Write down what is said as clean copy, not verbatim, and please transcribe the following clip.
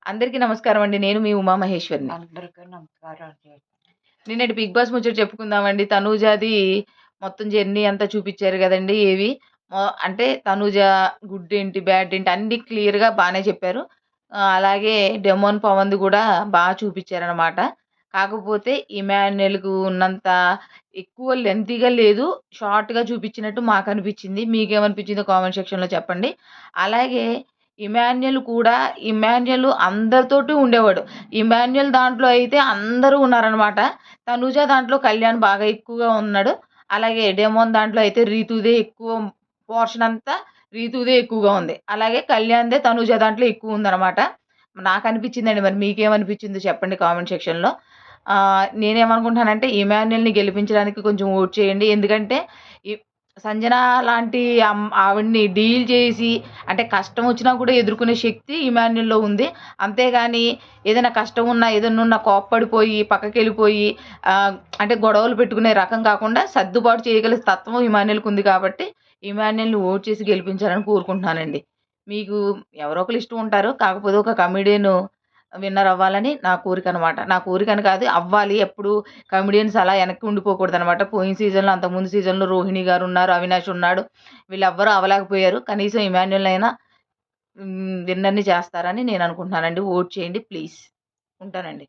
అందరికీ నమస్కారం అండి. నేను మీ ఉమామహేశ్వరిని. అందరికీ నమస్కారం అండి. నిన్నటి 'బిగ్ బాస్' ముచ్చట చెప్పుకుందామండి. తనూజాది మొత్తం జర్నీ అంతా చూపిచ్చారు గదండీ! అంటే తనూజ గుడ్ ఏంటి, బ్యాడ్ ఏంటి అన్నీ క్లియర్‌గా బానే చెప్పారు. అలాగే డెమోన్ పవన్‌ది గూడా చూపిచ్చారనమాట. కాకపోతే ఇమాన్యుయల్‌కు ఉన్నంత ఎక్కువ లెంతీగా లేదు. షార్ట్‌గా చూపిచ్చినట్టు మాకనిపిచ్చింది. మీకేమనిపిచ్చిందో కామెంట్ సెక్షన్‌లో చెప్పండి. అలాగే ఇమాన్యుయల్ అందరితోటి ఉండేవాడు. ఇమాన్యుయల్ దాంట్లో అయితే అందరూ ఉన్నారనమాట. తనూజ దాంట్లో కళ్యాణ్ బాగా ఎక్కువగా ఉన్నాడు. అలాగే డెమోన్ దాంట్లో అయితే రీతూదే ఎక్కువ పోర్షన్ అంతా రీతూదే ఎక్కువగా ఉంది. అలాగే కళ్యాణ్‌దే తనూజ దాంట్లో ఎక్కువుందనమాట. నాకనిపిచ్చిందండి. మరి మీకేమనిపిచ్చిందో చెప్పండి కామెంట్ సెక్షన్‌లో. నేనేమనుకుంటున్నానంటే ఇమాన్యుయల్‌ని గెలిపించడానికి కొంచెం ఓట్ చేయండి. ఎందుకంటే ఇ సంజన లాంటి ఆవిడని డీల్ చేసి అంటే కష్టం వచ్చినా కూడా ఎదుర్కొనే శక్తి ఇమాన్యుల్‌లో ఉంది. అంతేగాని ఏదైనా కష్టం ఉన్నా, ఏదైనా ఉన్నా కోప్పడిపోయి, పక్కకెళ్ళిపోయి అంటే గొడవలు పెట్టుకునే రకం కాకుండా సర్దుబాటు చేయగల తత్వం ఇమాన్యుల్‌కుంది కాబట్టి, ఇమాన్యుల్‌ని ఓట్ చేసి గెలిపించాలని కోరుకుంటున్నానండి. మీకు ఎవరో ఒకళ్ళు ఇష్టం ఉంటారు. కాకపోతే ఒక కమెడియన్ విన్నర్ అవ్వాలని నా కోరికనమాట. నా కోరికని కాదు అవ్వాలి. ఎప్పుడు కమెడియన్స్ అలా వెనక్కి ఉండిపోకూడదనమాట. పోయిన సీజన్‌లో అంతకుముందు సీజన్‌లో రోహిణి గారున్నారు, అవినాష్ ఉన్నాడు. వీళ్ళెవ్వరూ అవ్వలేకపోయారు. కనీసం ఇమాన్యుల్‌నైనా విన్నర్‌ని చేస్తారని నేననుకుంటున్నానండి. ఓట్ చేయండి ప్లీజ్. ఉంటానండి.